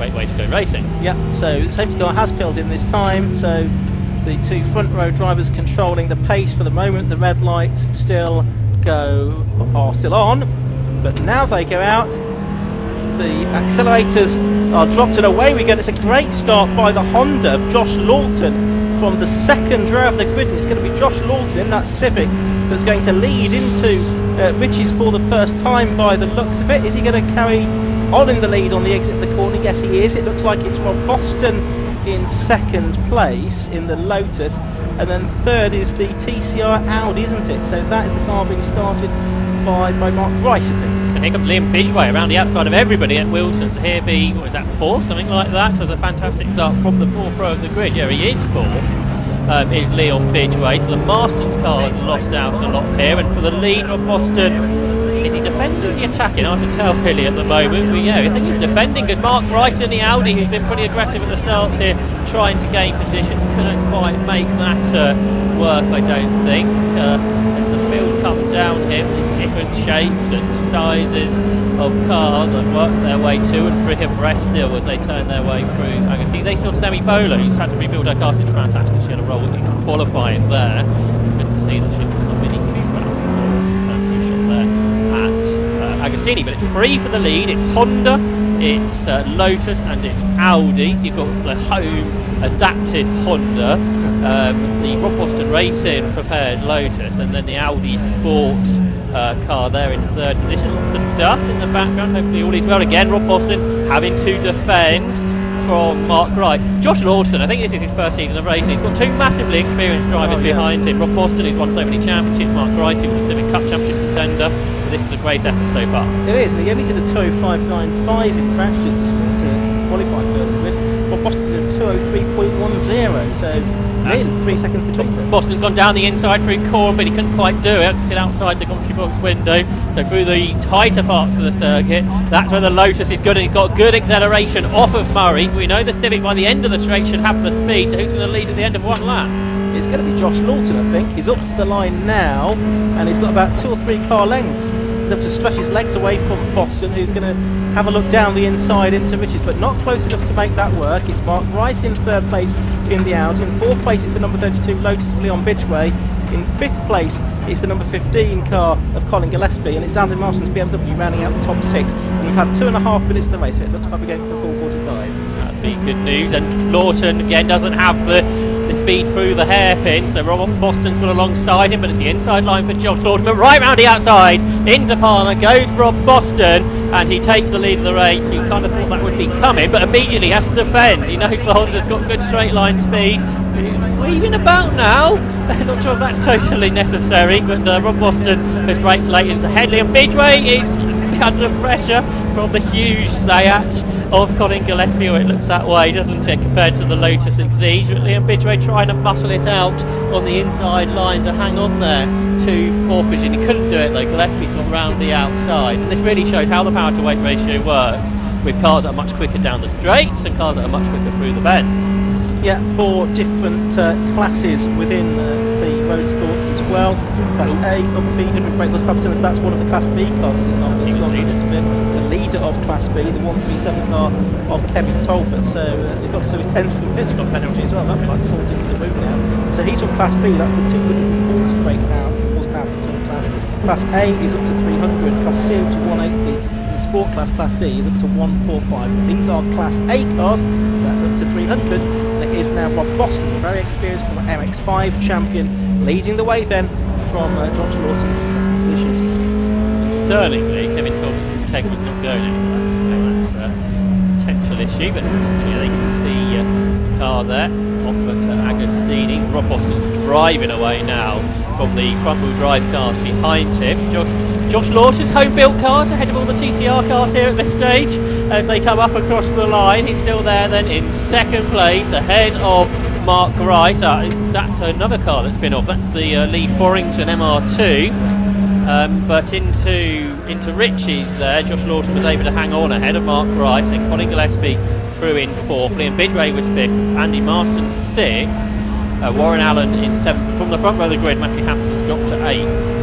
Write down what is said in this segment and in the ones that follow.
great way to go racing. Yeah, so safety car has peeled in this time, so the two front row drivers controlling the pace for the moment. The red lights are still on, but now they go out. The accelerators are dropped and away we go. It's a great start by the Honda of Josh Lawton from the second row of the grid, and it's going to be Josh Lawton in that Civic that's going to lead into Richie's for the first time by the looks of it. Is he going to carry on in the lead on the exit of the corner? Yes, he is. It looks like it's Rob Boston in second place in the Lotus, and then third is the TCR Audi, isn't it? So that is the car being started by Mark Grice, I think. And here comes Liam Bidgeway around the outside of everybody at Wilson. So here be, what is that, fourth, something like that? So it's a fantastic start from the fourth row of the grid. Yeah, he is fourth. Is Leon Bidgeway. So the Marston's car has lost out a lot here, and for the lead of Boston, is he defending or is he attacking? Hard to tell really at the moment, but yeah, I think he's defending because Mark Grice in the Audi, who's been pretty aggressive at the start here, trying to gain positions, couldn't quite make that work, I don't think. As the field comes down here with different shapes and sizes of cars that work their way to and through abreast still as they turn their way through. I can see they saw Sammy Bowler, who's had to rebuild her car since Grand Touch because she had a role in qualifying there. It's good to see that she's got a Mini Cooper Agostini, but it's free for the lead. It's Honda, it's Lotus, and it's Audi. So you've got the home adapted Honda, the Rob Boston Racing prepared Lotus, and then the Audi Sport car there in third position. Lots of dust in the background. Hopefully all is well. Again, Rob Boston having to defend from Mark Wright. Josh Lawton, I think this is his first season of racing. He's got two massively experienced drivers behind him. Rob Boston, who's won so many championships. Mark Wright, who was a Civic Cup Championship contender. So this is a great effort so far. It is, and he only did a 205.95 in practice this morning to qualify for the grid. Well, Boston did a 203.10, so nearly 3 seconds between them. Boston's gone down the inside through Corn, but he couldn't quite do it. Sit outside the commentary box window, so through the tighter parts of the circuit. That's where the Lotus is good, and he's got good acceleration off of Murray. So we know the Civic by the end of the straight should have the speed. So who's going to lead at the end of one lap? It's going to be Josh Lawton, I think. He's up to the line now, and he's got about 2 or 3 car lengths. He's up to stretch his legs away from Boston, who's going to have a look down the inside into Richards, but not close enough to make that work. It's Mark Rice in third place in the Audi. In fourth place, it's the number 32 Lotus of Leon Bidgeway. In fifth place, it's the number 15 car of Colin Gillespie, and it's Andy Marston's BMW rounding out the top 6. And we've had 2.5 minutes of the race, so it looks like we're going for the full 45. That'd be good news. And Lawton again doesn't have the speed through the hairpin, so Rob Boston's got alongside him, but it's the inside line for Josh Lawton. But right round the outside into Palmer goes Rob Boston, and he takes the lead of the race. You kind of thought that would be coming, but immediately has to defend. He knows the Honda's got good straight line speed. He's weaving about now. Not sure if that's totally necessary, but Rob Boston has braked late into Headley, and Bidgeway is under pressure from the huge Zayat of Colin Gillespie, or it looks that way, doesn't it, compared to the Lotus Exige. But Liam Bidgeway trying to muscle it out on the inside line to hang on there to fourth position. He couldn't do it though. Gillespie's gone round the outside, and this really shows how the power to weight ratio works with cars that are much quicker down the straights and cars that are much quicker through the bends. Yeah, 4 different classes within the road sports as well. Class A up to 300 brake horsepower, that's one of the Class B cars, is it not? That's gone the leader of Class B, the 137 car of Kevin Tolbert. So he's got to do with 10-second pitch stop penalty as well. That'd be like sorting the move now. So he's from Class B, that's the 240 brake horsepower per ton class. Class A is up to 300, Class C up to 180. Sport class, Class D, is up to 145. These are Class A cars, so that's up to 300. And it is now Rob Boston, the very experienced former MX5 champion, leading the way then from Josh Lawson in second position. Concerningly, Kevin Thompson's tag was not going anywhere, so that's a potential issue. But they can see the car there off at Agostini. Rob Boston's driving away now from the front-wheel drive cars behind him. Josh Lawton's home-built cars ahead of all the TCR cars here at this stage as they come up across the line. He's still there then in second place ahead of Mark Grice. Is that another car that's been off? That's the Lee Forrington MR2. But into Richie's there, Josh Lawton was able to hang on ahead of Mark Grice, and Colin Gillespie through in fourth. Liam Bidgeway was fifth, Andy Marston sixth, Warren Allen in seventh. From the front row of the grid, Matthew Hampson's dropped to eighth.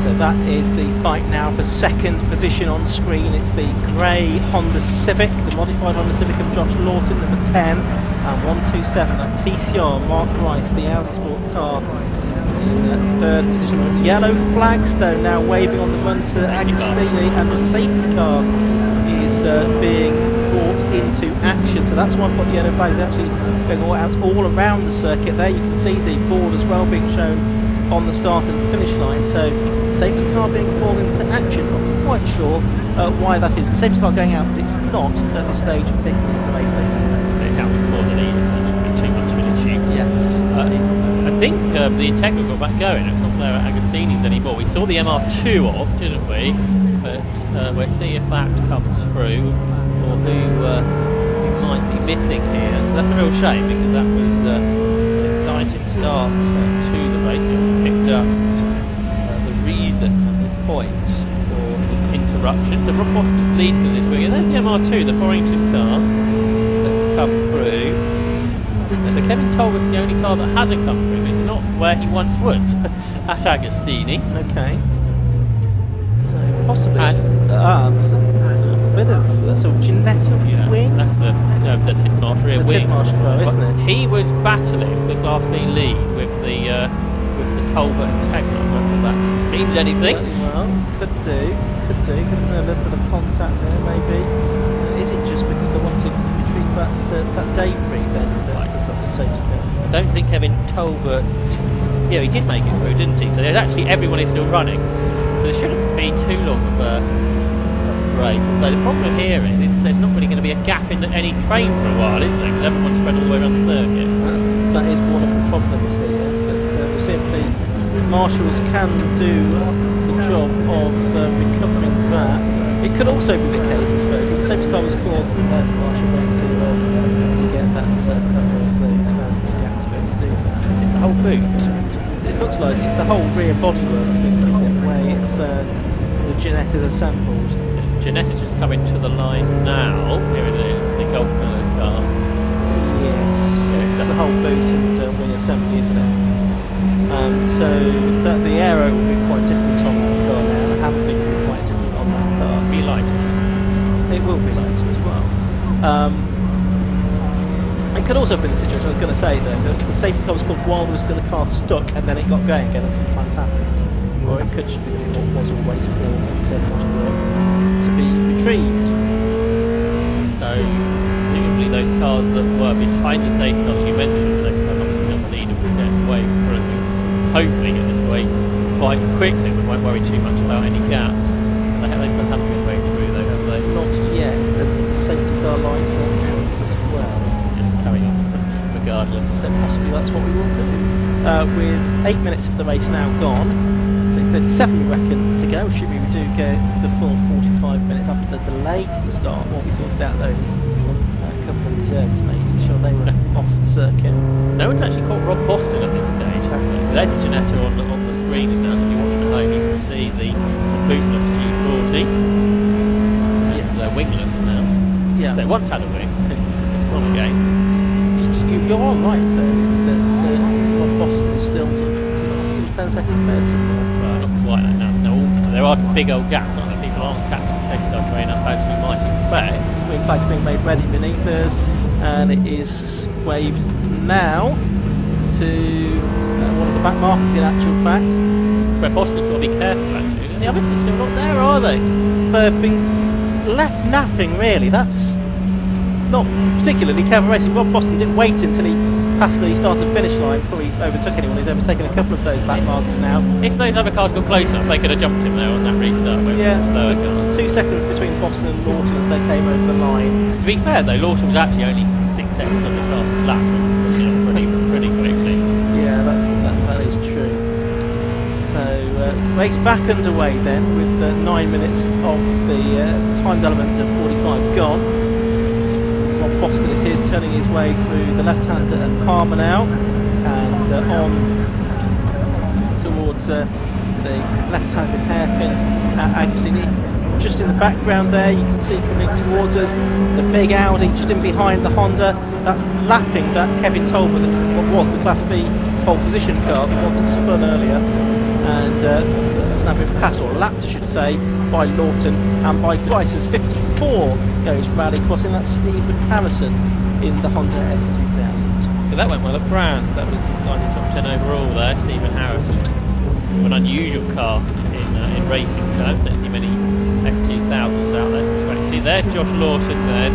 So that is the fight now for second position on screen. It's the grey Honda Civic, the modified Honda Civic of Josh Lawton, number 10, and 127, that TCR, Mark Rice, the Audi Sport car, in third position. Yellow flags, though, now waving on the run to Agostini, and the safety car is being brought into action. So that's why I've got the yellow flags actually going all around the circuit there. You can see the board as well being shown on the start and finish line. So safety car being called into action. Not quite sure why that is. The safety car going out, but it's not at the stage of picking up the race leader. It's out before the lead, so it shouldn't be too much of an issue. Yes, I think the Integra got back going. It's not there at Agostini's anymore. We saw the MR2 off, didn't we? But we'll see if that comes through, or who might be missing here. So that's a real shame, because that was an exciting start to the race. We picked up the reason at this point for this interruption. So Rob Boston's lead's going to this weekend. There's the MR2, the Forrington car that's come through. So Kevin Tolbert's the only car that hasn't come through. He's not where he once was at Agostini. Okay. So possibly that's a bit of Ginetta wing. That's the Tidmarsh rear wing. Tidmarsh car, isn't it? He was battling the Class B lead with the Tolbert and Tegna. I don't know if that means anything. Well, could do. Could have been a little bit of contact there, maybe. Is it just because they want to retrieve that debris then? That we've got the safety car. I don't think Kevin Tolbert. Yeah, he did make it through, didn't he? So there's actually everyone is still running. So there shouldn't be too long of a break. Although the problem here is there's not really going to be a gap in any train for a while, is there? Because everyone's spread all the way around the circuit. That is one of the problems here. But we'll see if the marshals can do the job of recovering that. It could also be the case, I suppose, that the safety car was called, and there's the marshal going to get that cover as though he's found the gap to be able to do that. I think the whole boot. It looks like it's the whole rear bodywork, I think, isn't it? The way it's the Ginetta assembled. Ginetta's just coming to the line now. Here it is, the Golf Miller car. Yes, it's the whole boot and wing assembly, isn't it? So that the aero will be quite different on that car now. The handling will be quite different on that car. Be lighter. It will be lighter as well. It could also have been the situation, I was going to say though, that the safety car was called while there was still a car stuck and then it got going again, as sometimes happens. Or it could just be what was always for to be retrieved. So, presumably those cars that were behind the safety car that you mentioned, the leader will get way through. Hopefully get this way quite quickly. We won't worry too much about any gaps. They haven't been way through though, have they? Not yet, but the safety car lights are as well. Just carry on regardless. So possibly that's what we will do. With 8 minutes of the race now gone, so 37 we reckon to go, assuming we do go the full 45 minutes after the delay to the start, while we sorted out those couple of reserves, making sure they were off the circuit. No one's actually caught Rob Boston at this stage, have they? There's Ginetta on the screens now, so if you're watching at home you can see the bootless G40. Yeah. And wingless now. Yeah. So it once had a wing, it's gone again. You're all right though, that Rob Boston is still 10 seconds clear somewhere. Well, not quite like that. No, there are some big old gaps, aren't there? People aren't catching the second car train up as you might expect. Wing flags being made ready beneath us, and it is waved now to one of the back markers in actual fact. It's where Boston's got to be careful actually. And the others are still not there, are they? They've been left napping really. That's not particularly clever racing. Rob Boston didn't wait until he passed the start and finish line before he overtook anyone. He's overtaken a couple of those back markers now. If those other cars got close enough, they could have jumped him there on that restart. Yeah, 2 seconds between Boston and Lawton as they came over the line. To be fair though, Lawton was actually only 6 seconds off the fastest lap, pretty quickly. Yeah, that is true. So race back underway then, with 9 minutes of the timed element of 45 gone. Rob Boston it is, turning his way through the left-hander at Palmer now, and on towards the left-handed hairpin at Agostini. Just in the background there, you can see coming towards us the big Audi just in behind the Honda. That's lapping that Kevin Tolbert, what was the Class B pole position car, the one that spun earlier. and that's now been passed, or lapped I should say, by Lawton and by Grice as 54 goes rally crossing. That's Stephen Harrison in the Honda S2000. But that went well at Brands. That was inside the top 10 overall there. Stephen Harrison, an unusual car in racing terms. Don't see many S2000s out there since 20. See, there's Josh Lawton then,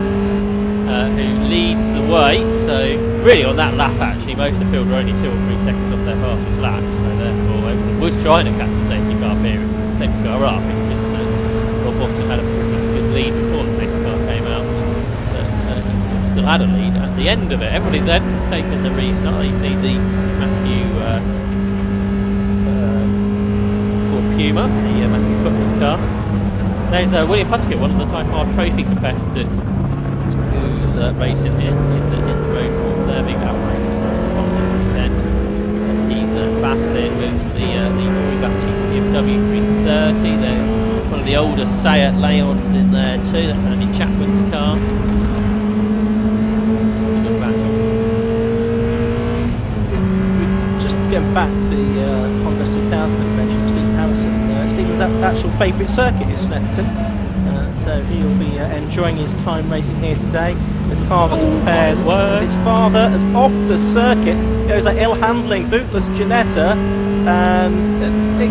who leads the way. So really on that lap actually, most of the field were only 2 or 3 seconds off their fastest laps. So therefore everyone was trying to catch the safety car period, safety car up. It's just that Rob Boston had a pretty good lead before the safety car came out. He still had a lead at the end of it. Everybody then has taken the restart. You see the Matthew Ford Puma, the Matthew football car. There's William Puttigat, one of the Type R Trophy competitors, who's racing here in the ROADSPORTS there, big out racing on this weekend. And he's battling with the Rory Baptiste BMW 330. There's one of the older Seat Leons in there too. That's Andy Chapman's car. Going back to the Honda 2000 that we mentioned, Stephen Harrison. Stephen's actual favourite circuit is Snetterton, so he'll be enjoying his time racing here today. His car that he prepares with his father as off the circuit goes that ill-handling bootless Ginetta, and it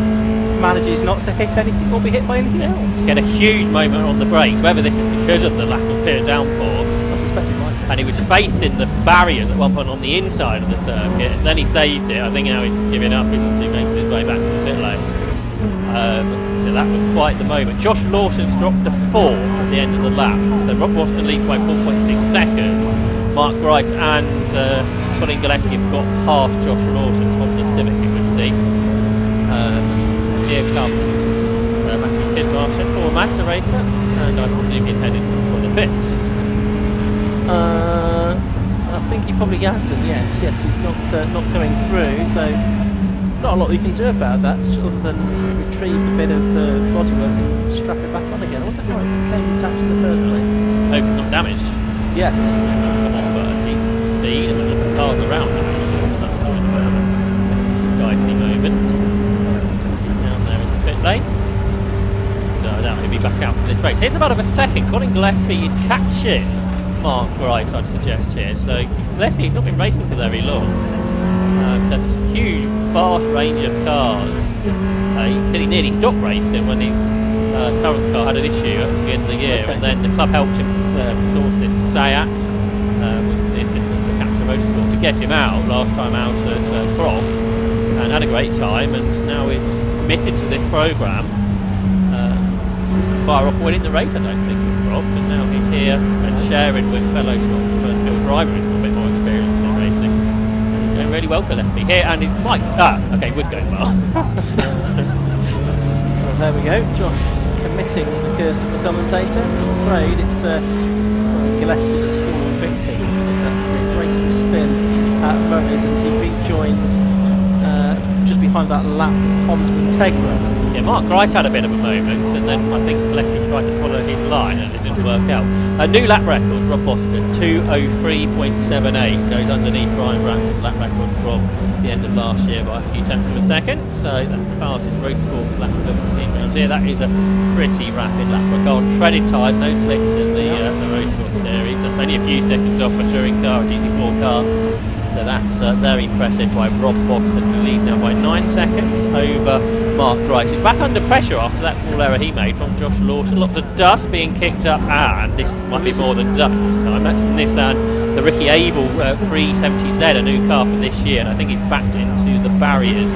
manages not to hit anything or be hit by anything else. He had a huge moment on the brakes, whether this is because of the lack of pure downforce. I suspect it might be. And he was facing the barriers at one point on the inside of the circuit. Then he saved it. I think now he's giving up, isn't he, making his way back to the pit lane. So that was quite the moment. Josh Lawton's dropped to 4th at the end of the lap. So Rob Boston leads by 4.6 seconds. Mark Grice and Colin Gillespie have got past Josh Lawton's Honda Civic, you would see. Here comes Matthew Tidmarsh, former Mazda racer, and I presume he's heading for the pits. I think he probably has done, yes, he's not coming through, so not a lot you can do about that, other than retrieve a bit of bodywork and strap it back on again. I wonder how it came detached in the first place. Hope it's not damaged. Yes. Come off at a decent speed, and the cars around him actually, so that was a bit of a dicey moment. He's down there in the pit lane. No doubt he'll be back out for this race. Here's about a second. Colin Gillespie is catching Mark Grice, I'd suggest here. So Gillespie's not been racing for very long. It's a huge, vast range of cars. He nearly stopped racing when his current car had an issue at the beginning of the year, and then the club helped him source this Seat with the assistance of Captain Motorsport to get him out last time out at Croft, and had a great time, and now he's committed to this programme. Far off winning the race, I don't think, at Croft, and now he's here and sharing with fellow Scott Spurnfield driver who's got a bit more experience in racing. And he's going really well, Gillespie here, and his mic. Okay, was going well. Well, there we go. Josh committing the curse of the commentator. I'm afraid it's Gillespie that's fallen victim. That's a graceful spin at Motors, and he rejoins just behind that lapped Honda Integra. Yeah, Mark Grice had a bit of a moment, and then I think Gillespie tried to follow his line and it didn't work out. A new lap record, Rob Boston, 2:03.78, goes underneath Brian Brampton's lap record from the end of last year by a few tenths of a second. So that's the fastest ROADSPORTS lap we've ever seen around here. That is a pretty rapid lap for a car on treaded tyres, no slicks in the ROADSPORTS series. That's only a few seconds off a touring car, a GT4 car. So that's very impressive by Rob Boston, who leads now by 9 seconds over Mark Grice. He's back under pressure after that small error he made from Josh Lawton. Lots of dust being kicked up, and this might be more than dust this time. That's Nissan, the Ricky Abel 370Z, a new car for this year, and I think he's backed into the barriers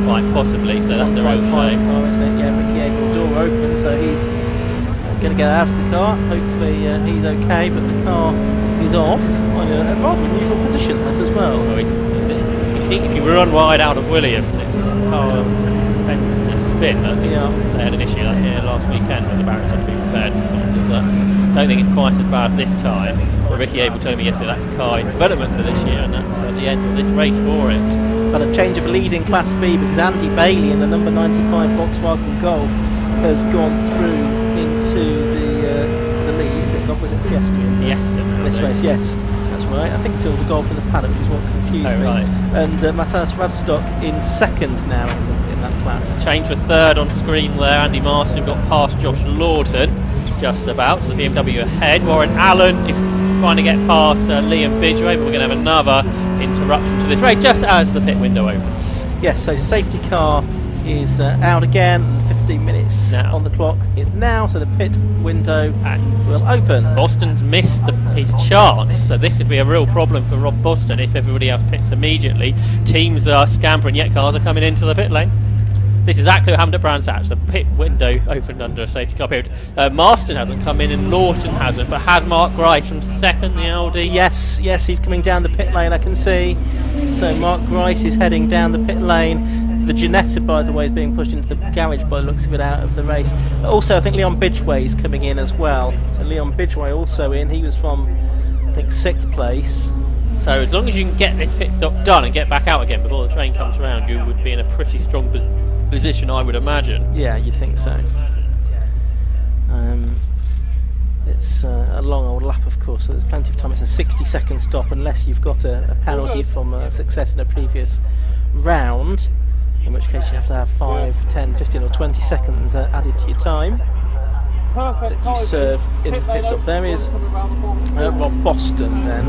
quite possibly, so that's the real shame. Car, isn't it? Yeah, Ricky Abel door open, so he's going to get out of the car. Hopefully he's okay, but the car is off on a rather unusual position as well. Well, you see, if you run wide out of Williams, its car tends to spin. I think they had an issue like here last weekend when the barriers had to be repaired and something like that. I don't think it's quite as bad this time. But Ricky Abel told me yesterday that's a car in development for this year, and that's at the end of this race for it. Had a change of lead in Class B because Andy Bailey in the number 95 Volkswagen Golf has gone through into the lead. Is it Golf or is it Fiesta? Fiesta. This race, yes, that's right. I think it's still the Golf in the paddock, which is what confused me. Right. And Matthias Radstock in second now in in that class. Change for third on screen there. Andy Marston got past Josh Lawton just about, so the BMW ahead. Warren Allen is trying to get past Liam Bidgeway, but we're going to have another interruption to this race just as the pit window opens. Yes, so safety car is out again. 15 minutes now on the clock is now, so the pit window will open. Boston's missed his chance, so this could be a real problem for Rob Boston if everybody else pits immediately. Teams are scampering, yet cars are coming into the pit lane. This is exactly what happened at Brands Hatch. The pit window opened under a safety car period. Marston hasn't come in and Lawton hasn't, but has Mark Grice from second, the Audi? Yes, he's coming down the pit lane, I can see. So Mark Grice is heading down the pit lane. The Ginetta, by the way, is being pushed into the garage by the looks of it out of the race. Also, I think Leon Bidgeway is coming in as well. So Leon Bidgeway also in. He was from, I think, 6th place. So as long as you can get this pit stop done and get back out again before the train comes around, you would be in a pretty strong position, I would imagine. Yeah, you'd think so. It's a long old lap, of course, so there's plenty of time. It's a 60-second stop unless you've got a penalty from success in a previous round, in which case you have to have 5, 10, 15 or 20 seconds added to your time that you serve in the pit stop. There is Rob Boston then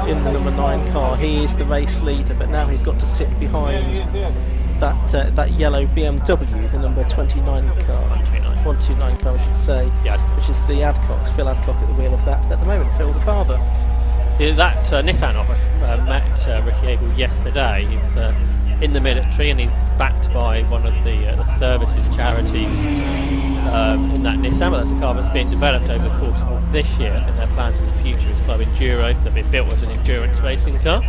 in the number 9 car. He is the race leader, but now he's got to sit behind that yellow BMW, the number 29 car. 129 car, I should say, which is the Adcox, Phil Adcock at the wheel of that at the moment, Phil the father. Yeah, that Nissan office met Ricky Abel yesterday. He's in the military and he's backed by one of the services charities in that Nissan, but that's a car that's being developed over the course of this year. I think their plans in the future is Club Enduro, so they'll be built as an endurance racing car.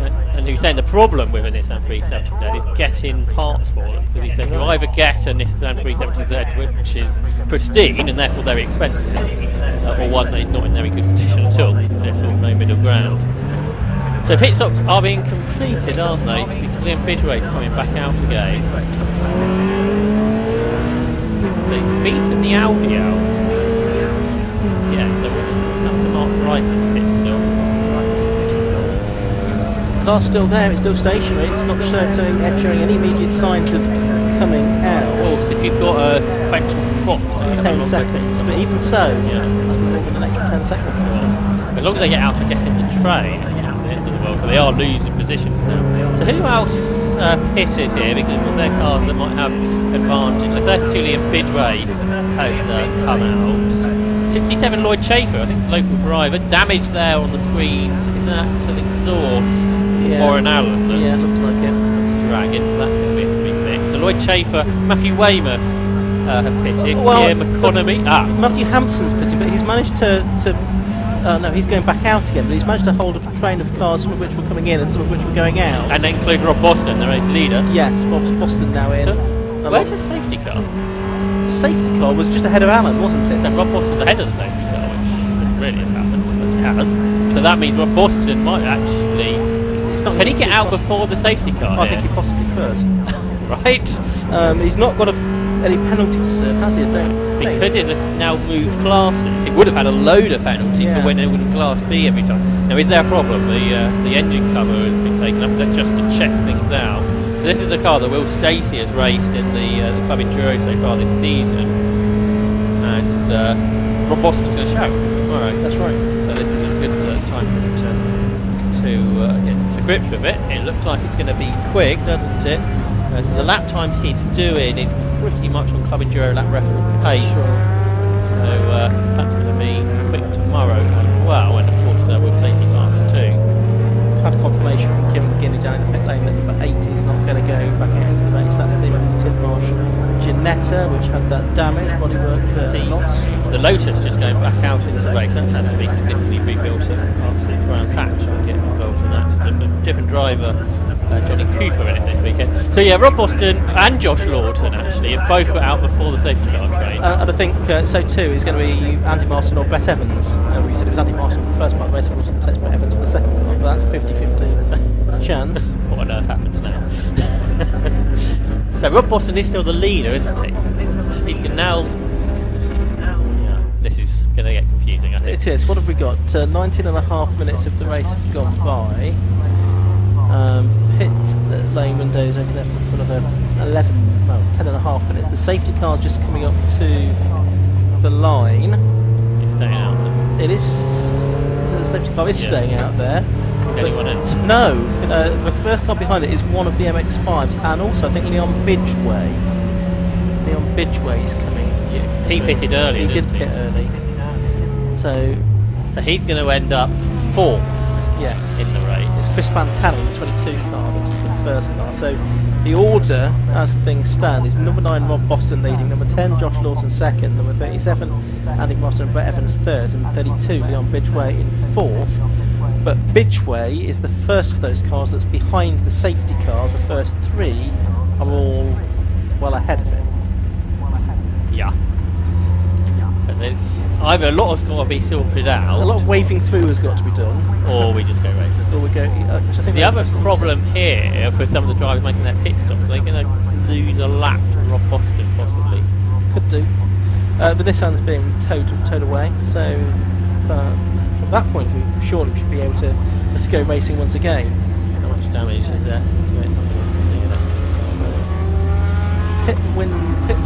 And he was saying the problem with a Nissan 370Z is getting parts for them, because he said you either get a Nissan 370Z which is pristine and therefore very expensive, or one that is not in very good condition at all. There's sort of no middle ground. So pit stops are being completed, aren't they? Because Liam Bidgeway is coming back out again. So he's beaten the Audi out. Yeah, so we're up to Mark Rice's pit stop. The car's still there, it's still stationary, it's not showing any immediate signs of coming out. Of course, if you've got a sequential clock, 10 seconds, but even so, that's more than an extra 10 seconds. As long as they get out and get in the train, it's not the end of the world, but they are losing positions now. So who else pitted here, because it was their cars that might have advantage? So 32 Liam Bidgeway has come out. 67 Lloyd Chafer, I think the local driver, damage there on the screens. Is that an exhaust? Or an Allen? Yeah, looks like it. Looks dragging, so that's going to have to be fixed. So Lloyd Chafer, Matthew Weymouth have pitted. Well, Pierre McConomy. Matthew Hampson's pitting, but he's managed to no, he's going back out again, but he's managed to hold a train of cars, some of which were coming in and some of which were going out. And that includes Rob Boston, the race leader. Yes, Boston now in. Where's the safety car? Safety car was just ahead of Allen, wasn't it? So Rob Boston's ahead of the safety car, which wouldn't really have happened, but it has. So that means Rob Boston might actually... Can he get out before the safety car? I think he possibly could. Right. He's not got any penalty to serve, has he? I don't think. Because it's now moved classes, it would have had a load of penalty for when it would have Class B every time. Now, is there a problem? The engine cover has been taken up just to check things out. So this is the car that Will Stacey has raced in the Club Enduro so far this season, and Rob Boston's going to show tomorrow. That's right. So this is a good time for him to get to grips with it. It looks like it's going to be quick, doesn't it? So the lap times he's doing is pretty much on Club Enduro lap record pace. So that's going to be quick tomorrow as well, and of course Will Stacey fast too. Had confirmation from Kim McGinney down in the pit lane that number 8 is not going to go back out into the race. That's the Matthew Tidmarsh Ginetta, which had that damage, bodywork loss. The Lotus just going back out into the race. That's had to be significantly rebuilt after Brands Hatch. I'll get involved in that. A different driver, Johnny Cooper, in it this weekend. So yeah, Rob Boston and Josh Lawton actually have both got out before the safety car train. And I think so too is going to be Andy Marston or Brett Evans. We said it was Andy Marston for the first part of the race, and we'll take Brett Evans for the second one. But that's 50-50 chance. What on earth happens now? So Rob Boston is still the leader, isn't he? He's going to now... Yeah, this is going to get confusing, I think. It is. What have we got? 19.5 minutes of the race have gone by. Pit lane windows over there for another 11 10.5 minutes. The safety car's just coming up to the line. He's staying out there. It is. The safety car is staying out there. Is anyone else? No. The first car behind it is one of the MX-5s, and also I think Leon Bidgeway. Leon Bidgeway is coming. Yeah, he pitted early. He did pit early. So he's going to end up 4th. Yes. In the race. It's Chris Pantano in the 22 car, which is the first car. So the order, as things stand, is number 9 Rob Boston leading, number 10 Josh Lawson second, number 37 Andy Martin and Brett Evans third, and 32 Leon Bidgeway in 4th. But Bidgeway is the first of those cars that's behind the safety car. The first 3 are all well ahead of it. Yeah. So there's either a lot has got to be sorted out. A lot of waving through has got to be done. Or we just go racing. Or we go. Which I think the other problem here for some of the drivers making their pit stops, they're going to lose a lap to Rob Boston possibly. Could do. The Nissan's being towed away, so from that point of view, surely we should be able to go racing once again. How much damage is there to it? Pit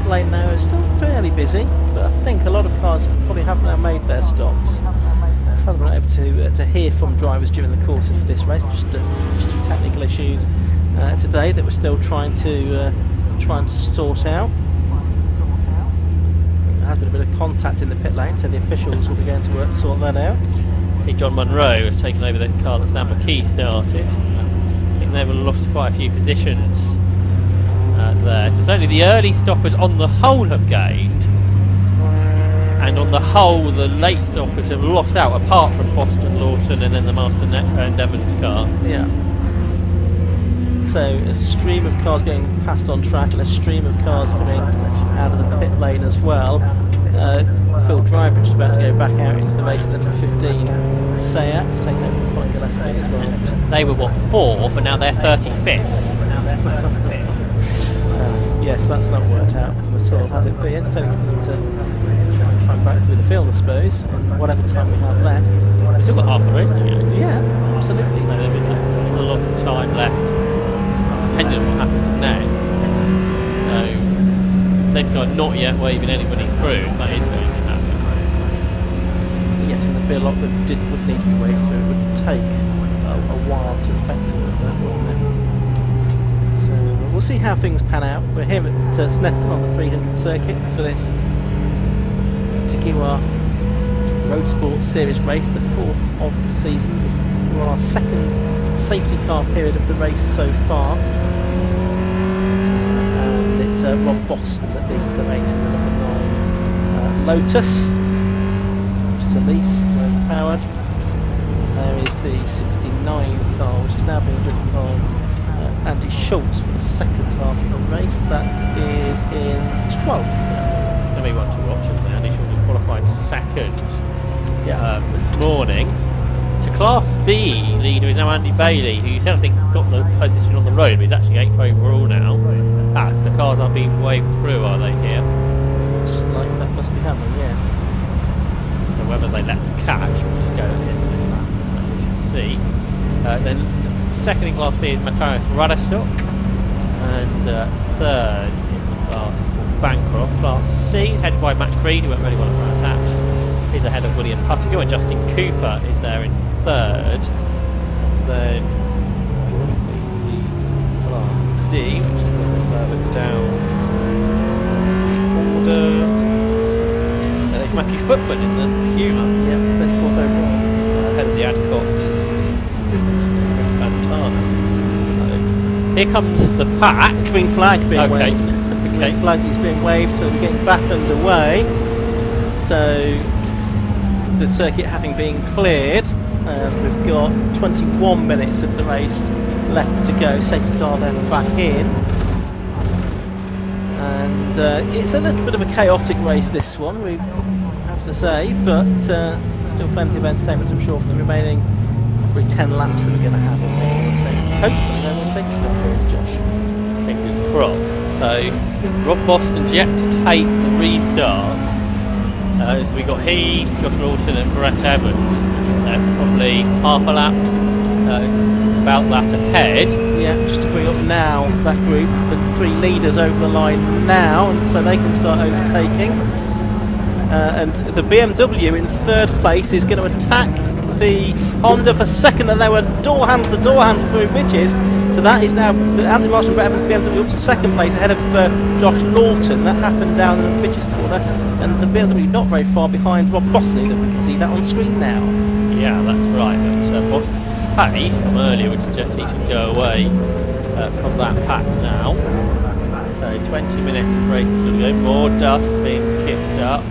lane now is still fairly busy, but I think a lot of cars probably have now made their stops. So I'm not able to hear from drivers during the course of this race. Just a few technical issues today that we're still trying to sort out. There has been a bit of contact in the pit lane, so the officials will be going to work to sort that out. See, John Munro has taken over the car that Sam McKee started. I think they've lost quite a few positions there. So it's only the early stoppers on the whole have gained, and on the whole the late stoppers have lost out, apart from Boston, Lawton and then the Marston and Evans car. Yeah. So a stream of cars going past on track and a stream of cars coming out of the pit lane as well. Phil Drybridge is about to go back out into the race, and then number 15 Sayat is taking over from Colin Gillespie as well. They were 4th, and now they're 35th. Yes, that's not worked out for them at all, has it? But entertaining for them to try and climb back through the field, I suppose, in whatever time we have left. We've still got half the race to go. Yeah, absolutely. So there is a lot of time left, depending on what happens next. So, safety car not yet waving anybody through, if that is going to happen. Yes, and there'd be a lot that would need to be waved through. It would take a while to effect all of that, wouldn't it? So we'll see how things pan out. We're here at Snetterton on the 300 circuit for this TEGIWA ROADSPORTS Series race, the 4th of the season. We're on our 2nd safety car period of the race so far. And it's Rob Boston that leads the race in the number 9 Lotus, which is Elise, powered. There is the 69 car, which is now being driven by Andy Schultz for the second half of the race. That is in 12th. Let me want to watch, isn't it? Andy Schultz qualified second this morning. So Class B leader is now Andy Bailey, who you said I think got the position on the road, but he's actually 8th overall now. The cars aren't being waved through, are they here? Looks like that must be happening, yes. So whether they let them catch, we'll just go into this lap, as you can see. Then second in Class B is Matthias Radestock, and third in the class is Paul Bancroft. Class C is headed by Matt Creed, who went really well at attach. He's ahead of William Puttiger, and Justin Cooper is there in third. Then Class D, which is a little further down the order. There's Matthew Footman in the Puma. Yeah, 34th overall. Ahead of the Adcocks. Here comes the pack. Green flag being waved. Okay. Green flag is being waved, so we're getting back underway. So the circuit having been cleared, and we've got 21 minutes of the race left to go. Safety car then back in. And it's a little bit of a chaotic race, this one, we have to say, but still plenty of entertainment, I'm sure, for the remaining probably 10 laps that we're going to have on this, I think. Hopefully no more safety car cars, Josh. Fingers crossed. So Rob Boston's yet to take the restart. So we got he, Josh Lawton and Brett Evans. Probably half a lap about that ahead. Yeah, just coming up now, that group, the 3 leaders over the line now, and so they can start overtaking. And the BMW in 3rd place is going to attack the Honda for 2nd, and they were door-hand to door-hand through Midges. So that is now the Andy Marshall and Brett Evans BMW up to 2nd place ahead of Josh Lawton. That happened down in the Midges corner, and the BMW not very far behind Rob Boston, who we can see that on screen now. Yeah, that's right. But Boston's pace from earlier would suggest he should go away from that pack now. So 20 minutes of racing still to go. More dust being kicked up.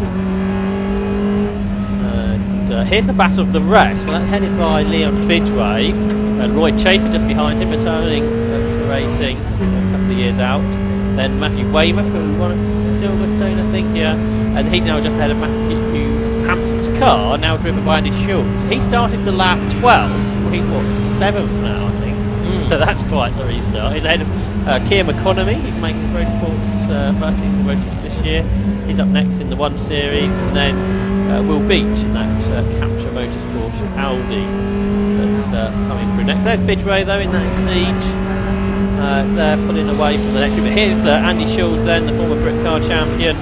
And here's the battle of the rest. Well, that's headed by Leon Bidgeway. And Roy Chafer just behind him, returning to racing a couple of years out. Then Matthew Weymouth, who won at Silverstone, I think, yeah. And he's now just ahead of Matthew Hampton's car, now driven by Andy Schultz. He started the lap 12. He's, what, 7th now, I think. So that's quite the restart. He's ahead of Keir McConomy. He's making Roadsports first season of Roadsports this year. He's up next in the 1 Series. And then Will Beach in that Capture Motorsport Audi that's coming through next. There's Bidgeway, though, in that Exige. They're pulling away from the next group. But here's Andy Schultz, then, the former Brit Car champion.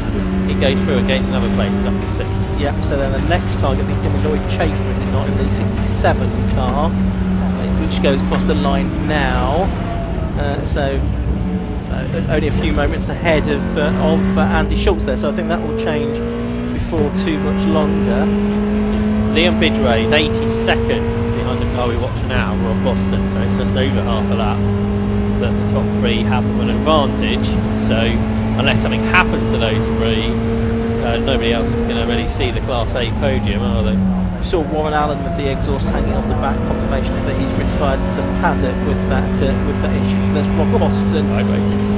He goes through against another place. He's up to 6th. Yep, so then the next target is going to be Lloyd Chafer, is it not, in the 67 car, which goes across the line now. So only a few moments ahead of Andy Schultz there, so I think that will change before too much longer. Leon Bidgeway is 82nd behind the car we watch now, Rob Boston, so it's just over half a lap that the top 3 have an advantage. So unless something happens to those 3, nobody else is going to really see the Class A podium, are they? We saw Warren Allen with the exhaust hanging off the back, confirmation that he's retired to the paddock with that issue. So there's Rob Boston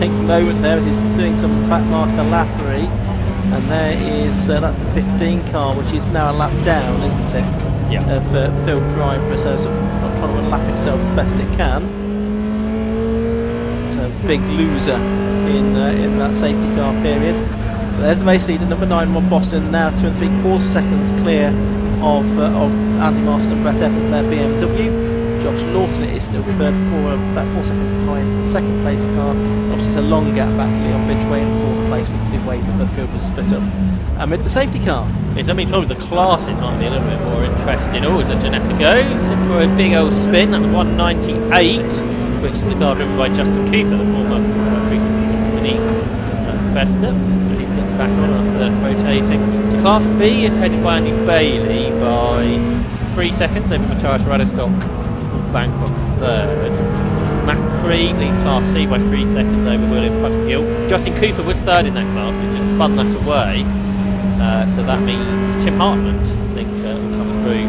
taking a moment there as he's doing some backmarker lappery, and there is that's the 15 car, which is now a lap down, isn't it? Yeah. Of Phil Driver, so sort of not trying to unlap itself as best it can. So big loser in that safety car period. But there's the race leader, number 9, Rob Boston, now 2 3/4 seconds clear of Andy Marston and Brett Evans, their BMW. Josh Lawton is still 3rd, about 4 seconds behind the 2nd place car. Obviously, it's a long gap back to Leon Bidgeway in 4th place with the way that the field was split up amid the safety car. It's, I mean, probably the classes might be a little bit more interesting. Oh, as Janessa goes for a big old spin. That was 198, which is the car driven by Justin Cooper, the former 366 Mini competitor. Gets back on after rotating. So Class B is headed by Andy Bailey by 3 seconds over Matthias Radestock, Bangkok 3rd. Matt Creed leads Class C by 3 seconds over William Puttergill. Justin Cooper was 3rd in that class, but just spun that away. So that means Tim Hartland, I think, will come through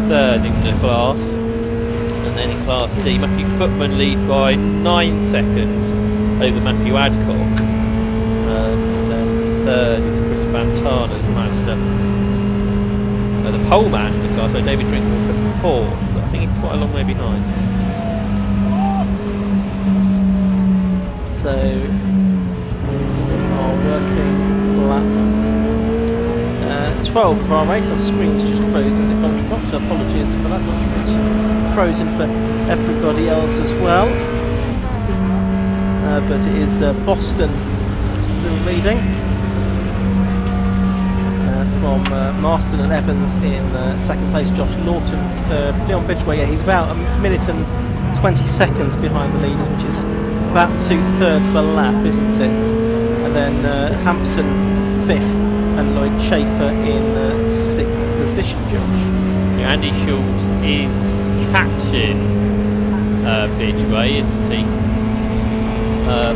3rd in the class. And then in Class D, Matthew Footman leads by 9 seconds over Matthew Adcock. 3rd is Chris Fantana's Mazda. The pole man in the car, so David Drinkwater 4th. I think he's quite a long way behind. So our working lap 12 of our race. Our screen's just frozen in the commentary box, so apologies for that. Not sure if it's frozen for everybody else as well. But it is Boston still leading. From Marston and Evans in 2nd place, Josh Lawton 3rd, Leon Bidgeway, he's about 1 minute and 20 seconds behind the leaders, which is about 2/3 of a lap, isn't it? And then Hampson 5th and Lloyd Chafer in 6th position, Josh. Yeah, Andy Schultz is catching Bidgeway, isn't he?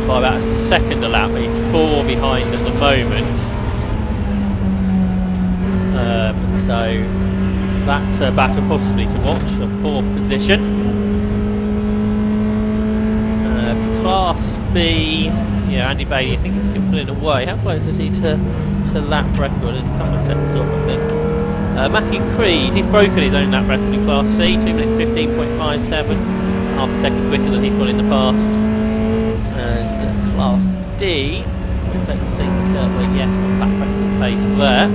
By about a second a lap, but he's 4 behind at the moment. So that's a battle possibly to watch, a 4th position. Class B, yeah, Andy Bailey, I think he's still pulling away. How close is he to lap record? There's a couple of seconds off, I think. Matthew Creed, he's broken his own lap record in Class C, 2 minutes 15.57, half a second quicker than he's gone in the past. And Class D, I don't think we're yet on lap record pace there.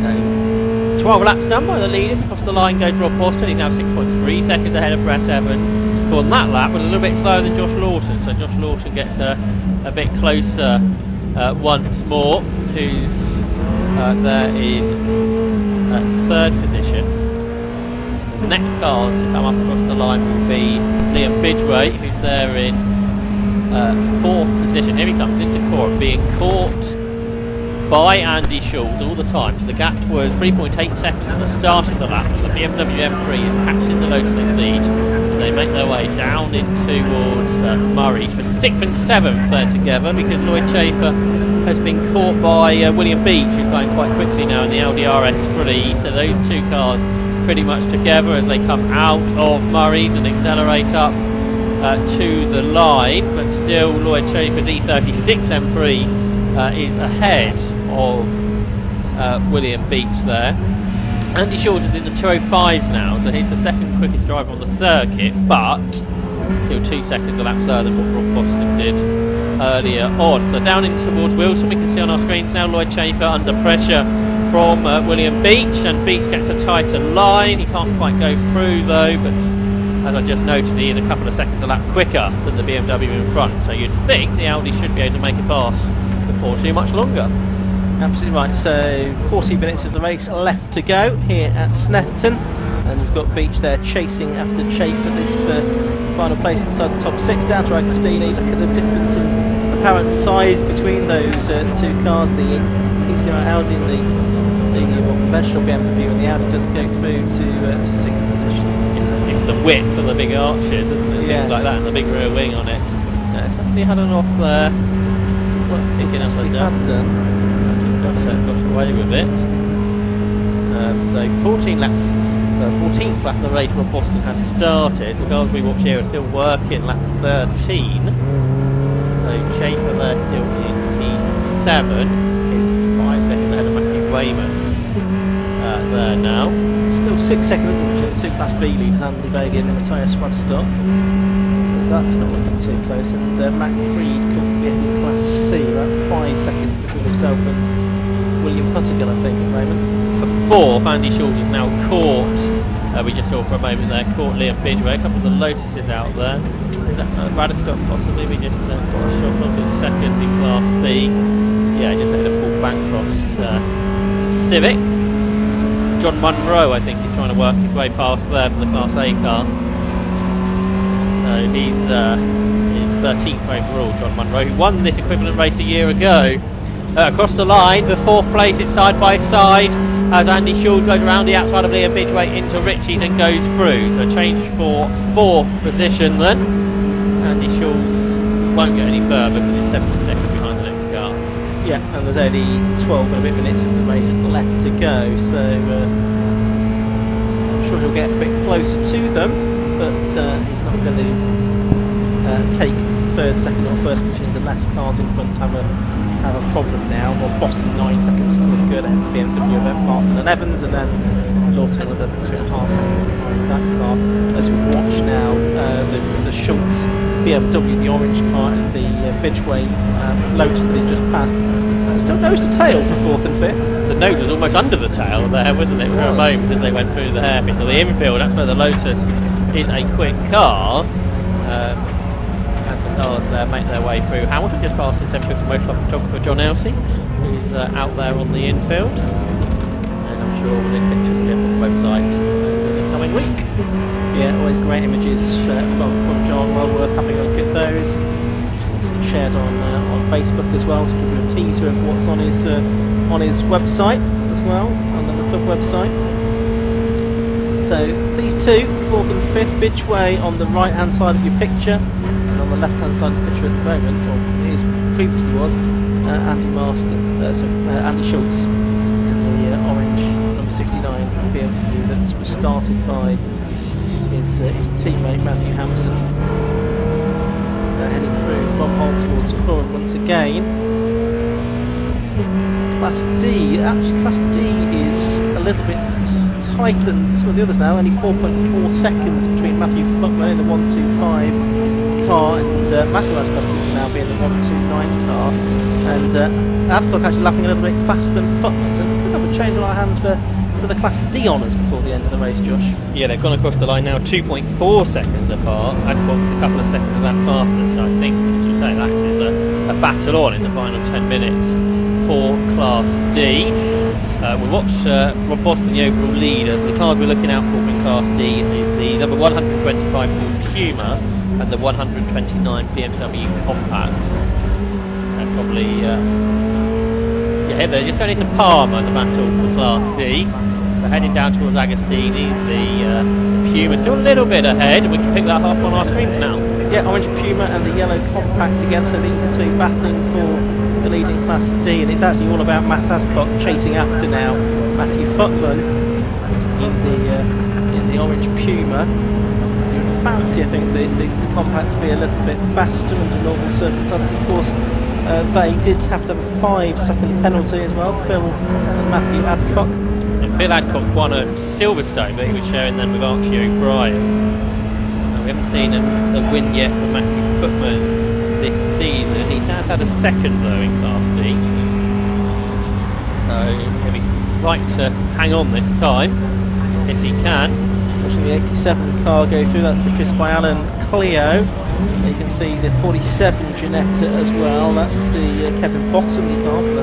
So 12 laps done by the leaders. Across the line goes Rob Boston. He's now 6.3 seconds ahead of Brett Evans, who on that lap was a little bit slower than Josh Lawton. So Josh Lawton gets a bit closer once more, who's there in third position. The next cars to come up across the line will be Liam Bidgeway, who's there in fourth position. Here he comes into court, being caught by Andy Schulz all the time. So the gap was 3.8 seconds at the start of the lap. The BMW M3 is catching the Lotus Exige as they make their way down in towards Murray for 6th and 7th there together, because Lloyd Chafer has been caught by William Beach, who's going quite quickly now in the Audi RS3. So those two cars pretty much together as they come out of Murray's and accelerate up to the line, but still Lloyd Chafer's E36 M3 is ahead of William Beach there. Andy Schulz is in the 205s now, so he's the second quickest driver on the circuit, but still 2 seconds a lap slower than what Rob Boston did earlier on. So down in towards Wilson, we can see on our screens now Lloyd Chafer under pressure from William Beach, and Beach gets a tighter line. He can't quite go through though, but as I just noted, he is a couple of seconds a lap quicker than the BMW in front, so you'd think the Audi should be able to make a pass before too much longer. Absolutely right, so 40 minutes of the race left to go here at Snetterton, and we've got Beach there chasing after Chafer. This for final place inside the top 6, down to Agostini. Look at the difference in apparent size between those two cars, the TCI Audi and the more conventional BMW, and the Audi does go through to 6th position. It's the width of the big arches, isn't it? Yes. Things like that, and the big rear wing on it. He had an off there. Picking up the dust. Got away with it. So 14 laps, 14th lap of the race from Boston has started. The cars we watch here are still working lap 13. So Chafer there still in P7 is 5 seconds ahead of Matthew Weymouth there now. Still 6 seconds, isn't it? The two Class B leaders, Andy Bailey and Matthias Swadstock. So that's not looking too close. And Matt Creed comfortably ahead in Class C, about 5 seconds between himself and William Puttigill, I think, at the moment. For fourth, Andy Schulz is now caught. We just saw for a moment there, caught Liam Bidgeway. A couple of the Lotuses out there. Is that Radistock possibly? We just got a shot off his second in Class B. Yeah, just ahead of Paul Bancroft's Civic. John Munro, I think, is trying to work his way past them, the Class A car. So he's in 13th overall, John Munro, who won this equivalent race a year ago. Across the line, the 4th place, it's side by side as Andy Schulz goes around the outside of Liam Bidgeway into Ritchie's and goes through. So change for 4th position then. Andy Schulz won't get any further because it's 70 seconds behind the next car. Yeah, and there's only 12 and a bit minutes of the race left to go, so I'm sure he'll get a bit closer to them, but he's not going to take third, second or first positions unless cars in front have a problem now. Well, Boston 9 seconds to the good ahead of BMW of Martin and Evans, and then Lawton with 3.5 seconds behind that car. As we watch now, the Schultz BMW, the orange car, and the Bidgeway Lotus that he's just passed, still nose to tail for 4th and 5th. The nose was almost under the tail there, wasn't it, for a moment as they went through the hairpin. So the infield, that's where the Lotus is a quick car. As the cars there make their way through. Hamilton just passing 750 motor club photographer John Elsey, who's out there on the infield. And I'm sure these pictures will get on the website in the coming week. Yeah, always great images from John, well worth having a look at those. Shared on Facebook as well to give you a teaser of what's on his website as well, and on the club website. So these two, 4th and 5th, Bidgeway on the right hand side of your picture, and on the left hand side of the picture at the moment, or his previously was, Andy Schultz in the orange number 69 BMW that was started by his teammate Matthew Hampson. They're heading through the bomb hole towards Coram once again. Class D, actually Class D is a little bit tighter than some of the others now, only 4.4 seconds between Matthew Futman in the 125 car and Matthew Adcock now being the 129 car, and Adcock actually lapping a little bit faster than Futman, so we could have a change on our hands for for the Class D honours before the end of the race, Josh. Yeah, they've gone across the line now 2.4 seconds apart. Adcock's a couple of seconds of that faster, so I think, as you say, that is a battle on in the final 10 minutes for Class D. We'll watch Rob Boston, the overall leader. So the cars we're looking out for in Class D is the number 125 Ford Puma and the 129 BMW Compact. So probably, yeah, they're just going into Parma, the battle for Class D. They're heading down towards Agostini. The Puma still a little bit ahead, and we can pick that up on our screens now. Yeah, orange Puma and the yellow Compact again, so these are the two battling for the lead in Class D, and it's actually all about Matt Adcock chasing after now Matthew Futman in the orange Puma. You would fancy, I think, the Compact to be a little bit faster under normal circumstances. Of course, they did have to have a 5-second penalty as well, Phil and Matthew Adcock. And Phil Adcock won at Silverstone, but he was sharing them with Archie O'Brien. We haven't seen a win yet for Matthew Futman this season. He has had a second though in Class D, so he'll be right to hang on this time if he can. Watching the 87 car go through, that's the Chris Byallen Clio. You can see the 47 Ginetta as well, that's the Kevin Bottomley car for the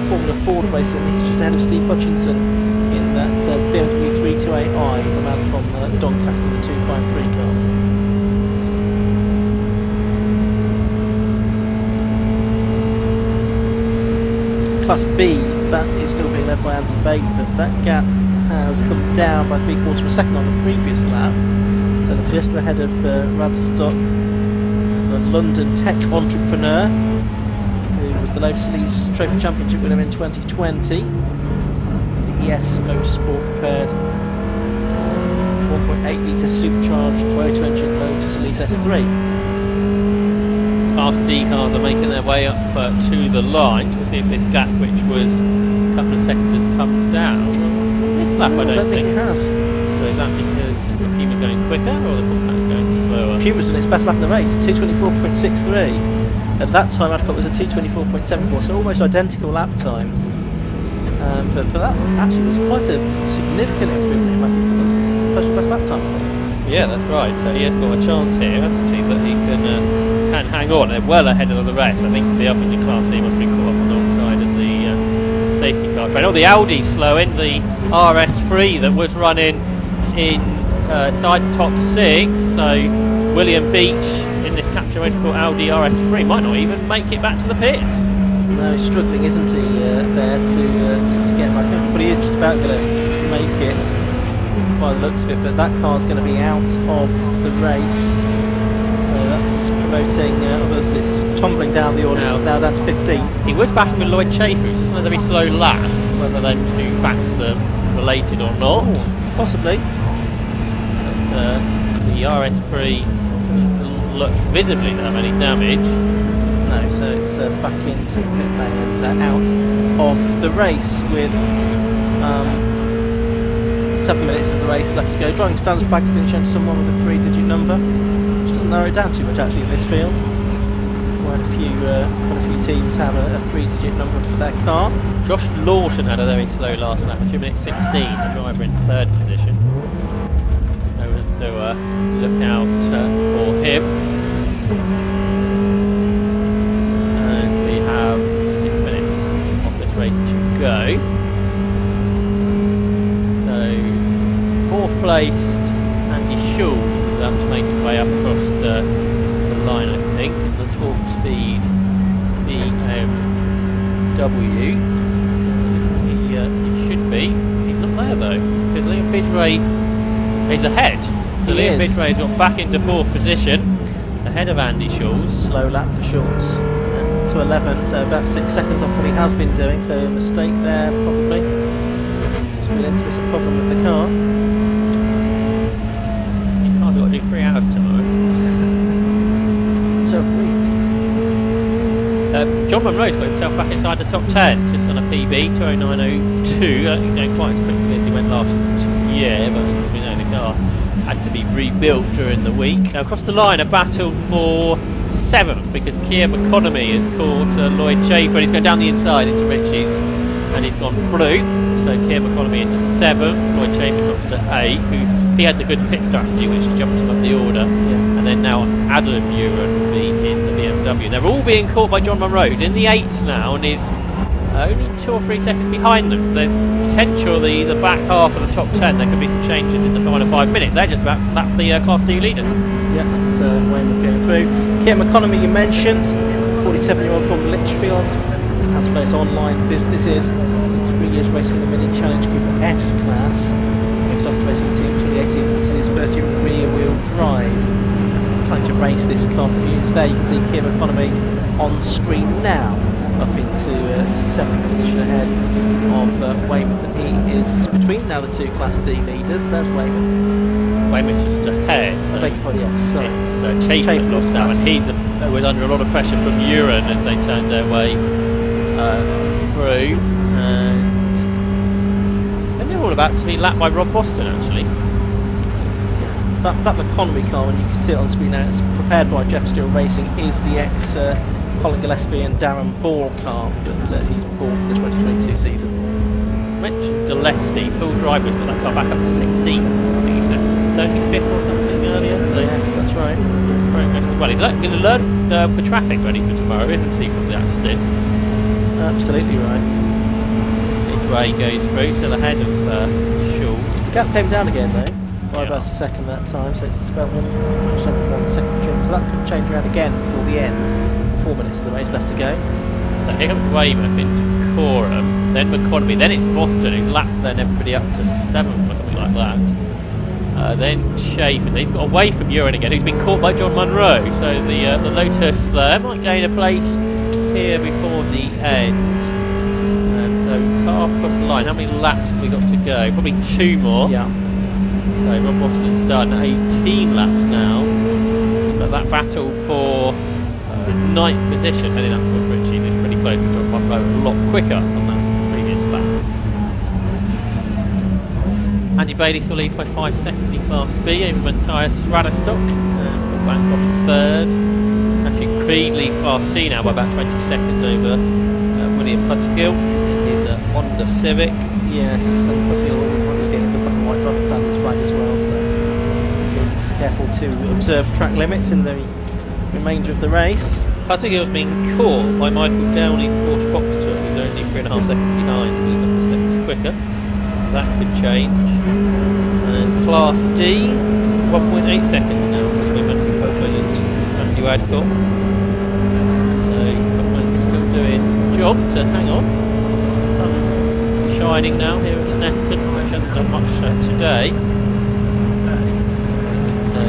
Formula Ford race, and he's just ahead of Steve Hutchinson in that BMW 328i, the man from Doncaster in the 253 car. Class B, that is still being led by Andy Baker, but that gap has come down by 3/4 of a second on the previous lap. So the Fiesta ahead of Radstock, the London tech entrepreneur, who was the Lotus Elise Trophy Championship winner in 2020. The ES Motorsport prepared 1.8 litre supercharged Toyota engine Lotus Elise S3. Class D cars are making their way up to the line. We'll see if this gap, which was a couple of seconds, has come down. This lap, I don't think it has. So is that because the Puma's going quicker or the Compact's going slower? Puma's in its best lap of the race, 2:24.63. At that time, Adcock was a 2:24.74, so almost identical lap times. But that actually was quite a significant improvement in Matthew Fuller's personal best lap time, I think. Yeah, that's right. So he has got a chance here, hasn't he, that he can hang on. They're well ahead of the rest. I think the others in Class D must be caught up alongside of the safety car train. Oh, the Audi slowing, the RS3 that was running inside the top 6. So William Beach in this Capture Motorsport Audi RS3 might not even make it back to the pits. No, he's struggling, isn't he, there to get back in. But he is just about going to make it by the looks of it. But that car's going to be out of the race. So that's promoting others. It's tumbling down the order, now down to 15. He was battling with Lloyd Chafer, which is another very slow lap. Whether them two facts are related or not. Oh, possibly. But the RS3 doesn't look visibly to have any damage. No, so it's back into pit lane and out of the race with 7 minutes of the race left to go. Driving standard flags being shown to someone with a 3-digit number, which doesn't narrow it down too much actually in this field. Quite a few teams have a 3-digit number for their car. Josh Lawson had a very slow last lap, 2 minutes 16, the driver in 3rd position. So we have to look out for him. And we have 6 minutes of this race to go. So 4th placed Andy Schulz is about to make his way up across the line, I think, in the Torque Speed BMW. He should be. He's not there though, because Liam Bidray is ahead. So Liam Bidray's got back into 4th position, ahead of Andy Schulz. Slow lap for Schulz to 11, so about 6 seconds off what he has been doing. So a mistake there probably. It's willing to be some problem with the car. These cars have got to do 3 hours tomorrow. So have we. John Monroe's got himself back inside the top 10, just on a PB, 209.02. I don't think quite as quickly as he went last year, but we know the car had to be rebuilt during the week. Now across the line, a battle for 7th, because Keir McConomy has caught Lloyd Chafer, and he's going down the inside into Ritchie's, and he's gone through. So So Keir McConomy into 7th, Lloyd Chafer drops to 8th. He had the good pit strategy which jumped him up the order. Yeah. And then now Adam Uren will be in the BMW. They're all being caught by John Munro. He's in the 8th now and is only 2 or 3 seconds behind them. So there's potentially the back half of the top 10. There could be some changes in the final 5 minutes. They're just about to lap the Class D leaders. Yeah, that's Weymouth going through. Keir McConomy, you mentioned, 47-year-old from Lichfield, has various online businesses. 3 years racing the Mini Challenge Group S class. He started racing in 2018. This is his first year of rear-wheel drive. So I'm planning to race this car for a few years there. You can see Keir McConomy on screen now, up into 7th position ahead of Weymouth, and he is between now the 2 Class D leaders. There's Weymouth. Weymouth's just ahead. So Yes, sorry. it's Chafer lost now, and he's was under a lot of pressure from Uren as they turned their way through, and they're all about to be lapped by Rob Boston actually. That McConomy car, and you can see it on screen now, it's prepared by Jeff Steele Racing, is the ex Colin Gillespie and Darren Ball car that he's bought for the 2022 season. Mentioned Gillespie, full driver's got that car back up to 16th. I think he's at 35th or something earlier. So yes, that's right. Well, he's going to learn for traffic ready for tomorrow, isn't he, from that stint? Absolutely right. Ridgway goes through, still ahead of Schultz. The gap came down again though, by Yeah. about a second that time, so it's about 1 second change. So that could change around again before the end. 4 minutes of the race left to go. So here comes Weymouth into Coram, then McConomy, then it's Boston who's lapped then everybody up to 7th or something like that. Then Chafer, he's got away from Uren again, who's been caught by John Munro. So the Lotus there might gain a place here before the end. And so car across the line, how many laps have we got to go? Probably 2 more. Yeah. So Rob Boston's done 18 laps now. But that battle for 9th position heading up towards Ritchie's is pretty close. John Munro a lot quicker on that previous lap. Andy Bailey still leads by 5 seconds in Class B over Matthias Radstock, back off 3rd. Matthew Creed leads Class C now by about 20 seconds over William Puttergill in his Honda Civic. Yes, and Puttergill is getting the black and white driver standards flag as well, so be careful to observe track limits in the remainder of the race. Puttergill's been caught by Michael Downey's Porsche Boxster, who's only 3.5 seconds behind, he's a couple of seconds quicker. That could change. And Class D, 1.8 seconds now between Matthew Footman and Matthew Adcock. So Footman's still doing job to hang on. Sun shining now here at Snetterton, which hasn't done much today.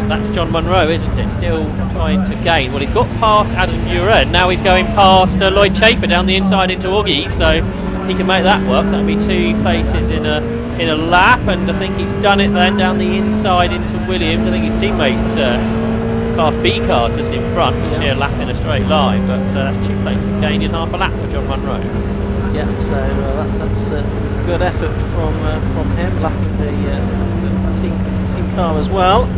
That's John Munro, isn't it? Still trying to gain. Well, he's got past Adam Uren. Now he's going past Lloyd Chafer down the inside into Oggy. So he can make that work. That'll be 2 places in a lap, and I think he's done it then down the inside into Williams. I think his teammate Class B car's just in front, which share a lap in a straight line, but that's 2 places gained in half a lap for John Munro. Yeah, so that's a good effort from him, lapping the team car as well.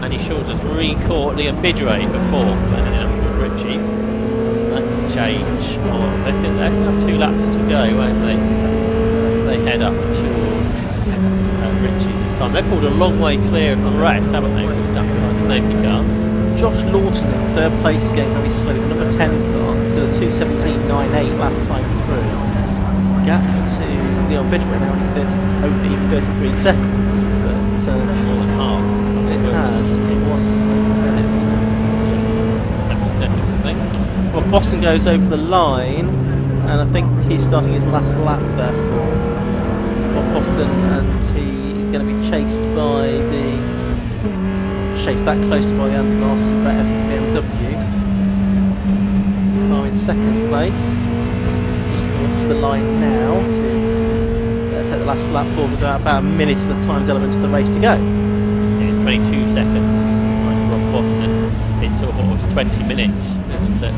And he Schultz has re-caught Liam Bidray for 4th, and heading up towards Ritchie's. So that could change. They still have 2 laps to go, won't they? As they head up towards Ritchie's this time. They've pulled a long way clear of the rest, haven't they? We're stuck behind the safety car. Josh Lawton in 3rd place is going very slowly. The number 10 car did a 2:17.98 last time through. Gap to Leon Bidray now only 33 seconds, but More than half. it was a minute, wasn't it? 70 seconds, I think. Well, Boston goes over the line, and I think he's starting his last lap there for Boston, and he's going to be chased that close to by the Andy Larson Brett Evans BMW. The car in 2nd place. Just going up to the line now to take the last lap ball with about a minute of the timed element of the race to go. It's 22 seconds right from Boston. It's sort of almost 20 minutes, isn't it,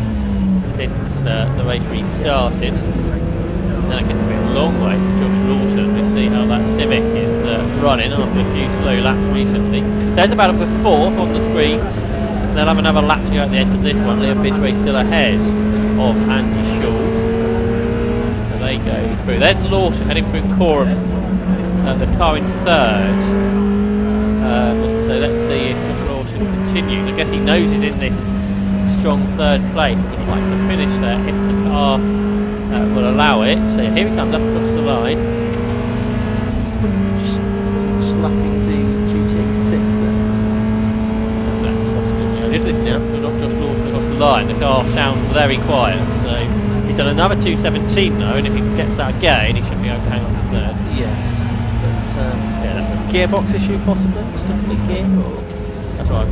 since the race restarted. And I guess a bit long way to Josh Lawton. We'll see how that Civic is running after a few slow laps recently. There's about a 4th on the screens. And they'll have another lap to go at the end of this one. Liam Bidray still ahead of Andy Schultz. So they go through. There's Lawton heading through Coram, the car in third. So let's see if Josh Lawton continues. I guess he knows he's in this strong third place. He would like to finish there if the car will allow it. So here he comes up across the line. Just slapping the GT86 there. Just listening up to Josh Lawton across the line. The car sounds very quiet. So he's done another 217 though, and if he gets that again, he should be able to hang on to third. Yes. Yeah, that was gearbox issue possibly, stuck in the gear, or that's right.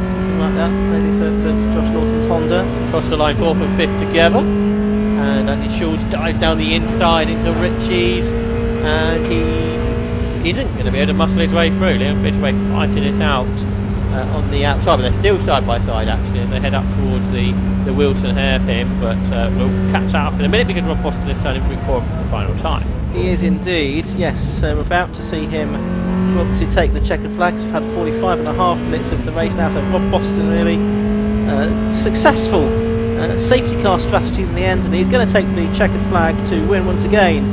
Something like that, maybe for Josh Lawton's Honda. Across the line, 4th and 5th together, and Andy Schultz dives down the inside into Ritchie's, and he isn't going to be able to muscle his way through. Leon Bidgeway fighting it out on the outside, but they're still side by side actually as they head up towards the Wilson hairpin. But we'll catch that up in a minute because Rob Boston is turning through Coram for the final time. He is indeed, yes. So we're about to see him obviously take the checkered flags. We've had 45.5 minutes of the race now, so Rob Boston really successful safety car strategy in the end, and he's going to take the checkered flag to win once again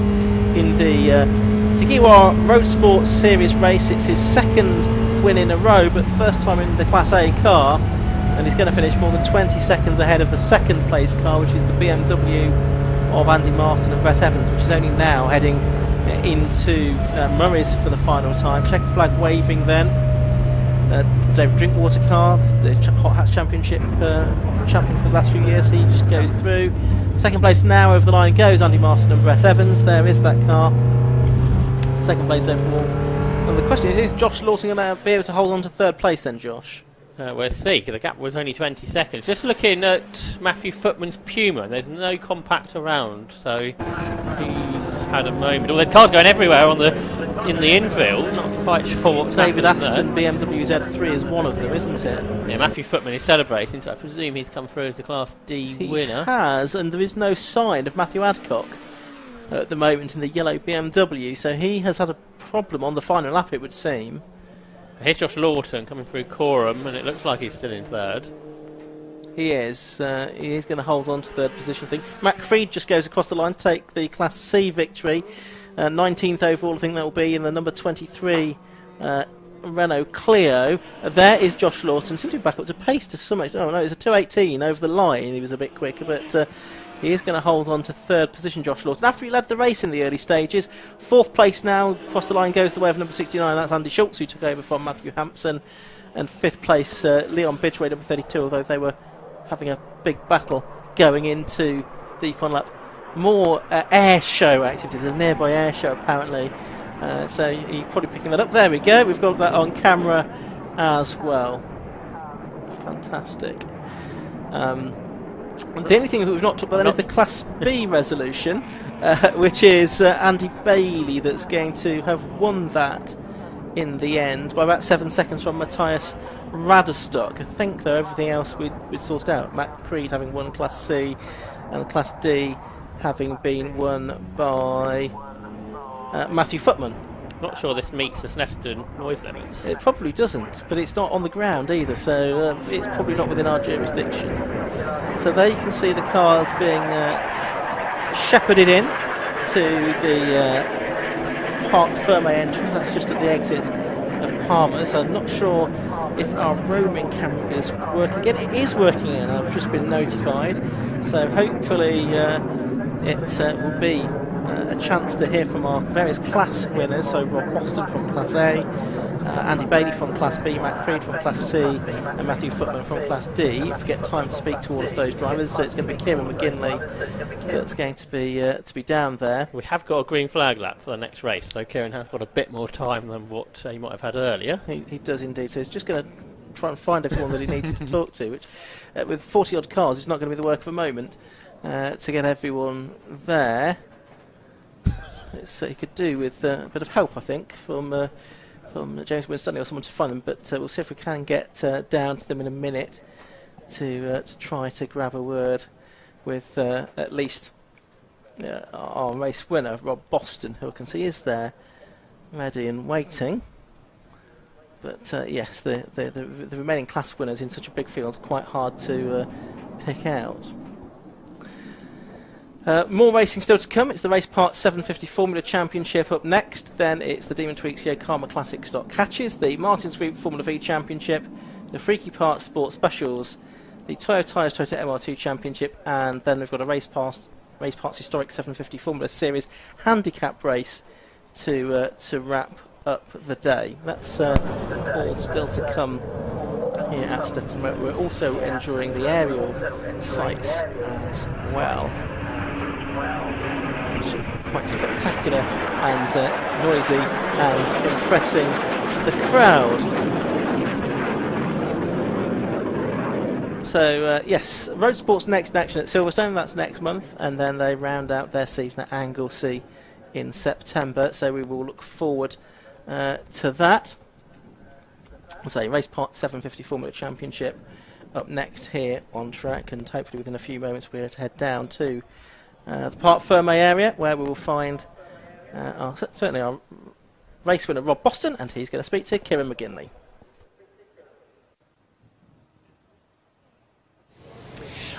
in the TEGIWA ROADSPORTS Series race. It's his second win in a row, but first time in the Class A car, and he's going to finish more than 20 seconds ahead of the second place car, which is the BMW of Andy Martin and Brett Evans, which is only now heading into Murray's for the final time. Checkered flag waving then. David Drinkwater car, the Hot Hats Championship champion for the last few years, he just goes through. Second place now over the line goes Andy Martin and Brett Evans. There is that car. Second place overall. And the question is Josh Lawton going to be able to hold on to third place then, Josh? We'll see, because the gap was only 20 seconds. Just looking at Matthew Footman's Puma, there's no compact around, so he's had a moment. Well, there's cars going everywhere in the infield. Not quite sure what's David happening Aston BMW Z3 is one of them, isn't it? Yeah, Matthew Footman is celebrating, so I presume he's come through as the Class D winner. He has, and there is no sign of Matthew Adcock at the moment in the yellow BMW, so he has had a problem on the final lap, it would seem. Here's Josh Lawton coming through Coram, and it looks like he's still in third. He is. He is going to hold on to third position, I think. Matt Creed just goes across the line to take the Class C victory. 19th overall, I think that will be in the number 23 Renault Clio. There is Josh Lawton, simply back up to pace to some extent. Oh no, it's a 2:18 over the line. He was a bit quicker, but he is going to hold on to third position, Josh Lawton, after he led the race in the early stages. Fourth place now, across the line goes the way of number 69, that's Andy Schultz, who took over from Matthew Hampson. And fifth place, Leon Bidgeway, number 32, although they were having a big battle going into the final lap. More air show activity, there's a nearby air show apparently, so you're probably picking that up. There we go, we've got that on camera as well. Fantastic. The only thing that we've not talked about then is the Class B resolution, which is Andy Bailey that's going to have won that in the end by about 7 seconds from Matthias Raderstock. I think, though, everything else we'd sorted out. Matt Creed having won Class C and Class D having been won by Matthew Footman. Not sure this meets the Snetterton noise limits. It probably doesn't, but it's not on the ground either, so it's probably not within our jurisdiction. So there you can see the cars being shepherded in to the Parc Fermé entrance. That's just at the exit of Palmer, so I'm not sure if our roaming camera is working again. It is working again, I've just been notified, so hopefully it will be a chance to hear from our various class winners. So Rob Boston from Class A, Andy Bailey from Class B, Matt Creed from Class C, and Matthew Footman from Class D. If we get time to speak to all of those drivers, so it's going to be Kieran McGinley that's going to be down there. We have got a green flag lap for the next race, so Kieran has got a bit more time than what he might have had earlier. He does indeed, so he's just going to try and find everyone that he needs to talk to, which with 40 odd cars it's not going to be the work of a moment to get everyone there. He could do with a bit of help, I think, from James Winstanley or someone to find them, but we'll see if we can get down to them in a minute to try to grab a word with at least our race winner, Rob Boston, who I can see is there, ready and waiting. But yes, the remaining class winners in such a big field are quite hard to pick out. More racing still to come. It's the Race Part 750 Formula Championship up next. Then it's the Demon Tweaks Yokohama Classic Stock Catches, the Martins Group Formula V Championship, the Freaky Parts Sport Specials, the Toyo Tyres Toyota MR2 Championship, and then we've got a Race Parts Historic 750 Formula Series handicap race to wrap up the day. That's all still to come here at Snetterton. We're also enjoying the aerial sights as well. Quite spectacular and noisy and impressing the crowd. So yes, Road Sports next in action at Silverstone, that's next month, and then they round out their season at Anglesey in September, so we will look forward to that. So Race Part 750 Formula Championship up next here on track, and hopefully within a few moments we're to head down to the Parc Ferme area, where we will find certainly our race winner Rob Boston, and he's going to speak to Kieran McGinley.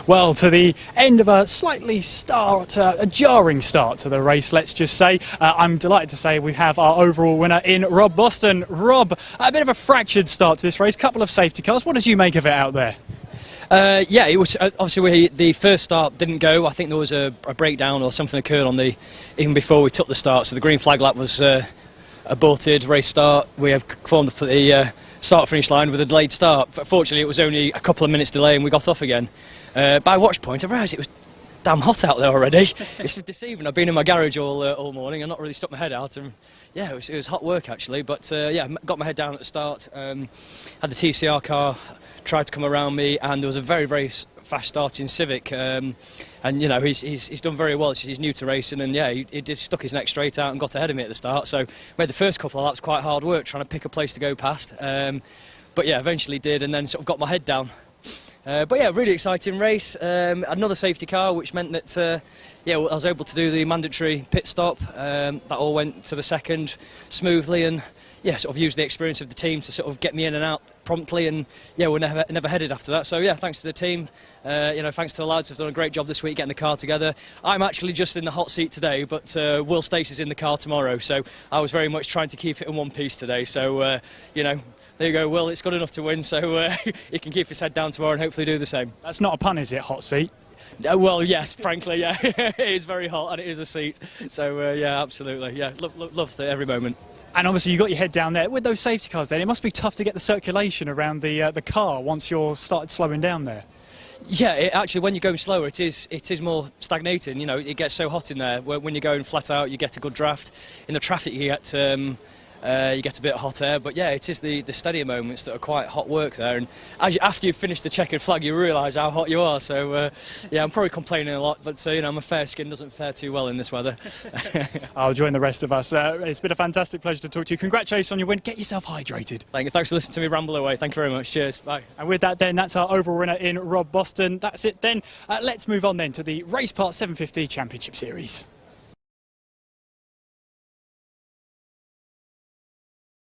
Well, to the end of a a jarring start to the race, let's just say. I'm delighted to say we have our overall winner in Rob Boston. Rob, a bit of a fractured start to this race, couple of safety cars. What did you make of it out there? Yeah, it was obviously the first start didn't go. I think there was a breakdown or something occurred even before we took the start. So the green flag lap was aborted. Race start. We have formed the start-finish line with a delayed start. Fortunately, it was only a couple of minutes delay, and we got off again. By watch point, I realised it was damn hot out there already. It's deceiving. I've been in my garage all morning and not really stuck my head out. And yeah, it was hot work actually. But yeah, got my head down at the start. Had the TCR car tried to come around me, and there was a very, very fast starting Civic. And you know, he's done very well. He's new to racing, and yeah, he just stuck his neck straight out and got ahead of me at the start. So made the first couple of laps quite hard work trying to pick a place to go past. But yeah, eventually did, and then sort of got my head down. But yeah, really exciting race. Another safety car, which meant that yeah, I was able to do the mandatory pit stop. That all went to the second smoothly, and yeah, sort of used the experience of the team to sort of get me in and out promptly. And yeah, we're never headed after that. So yeah, thanks to the team. You know, thanks to the lads who've done a great job this week getting the car together. I'm actually just in the hot seat today, but Will Stacey's in the car tomorrow. So I was very much trying to keep it in one piece today. So you know. There you go, Will. It's good enough to win, so he can keep his head down tomorrow and hopefully do the same. That's not a pun, is it, hot seat? Well, yes, frankly, yeah. It is very hot and it is a seat. So, yeah, absolutely. Yeah, love it every moment. And obviously you got your head down there. With those safety cars then, it must be tough to get the circulation around the car once you're started slowing down there. Yeah, actually, when you're going slower, it is more stagnating. You know, it gets so hot in there. When you're going flat out, you get a good draft. In the traffic, you get a bit of hot air, but yeah, it is the steadier moments that are quite hot work there. And after you finish the checkered flag, you realise how hot you are. So yeah, I'm probably complaining a lot, but you know, my fair skin doesn't fare too well in this weather. I'll join the rest of us. It's been a fantastic pleasure to talk to you. Congratulations on your win. Get yourself hydrated. Thanks for listening to me ramble away. Thank you very much. Cheers. Bye. And with that, then, that's our overall winner in Rob Boston. That's it then. Let's move on then to the Race Part 750 Championship Series.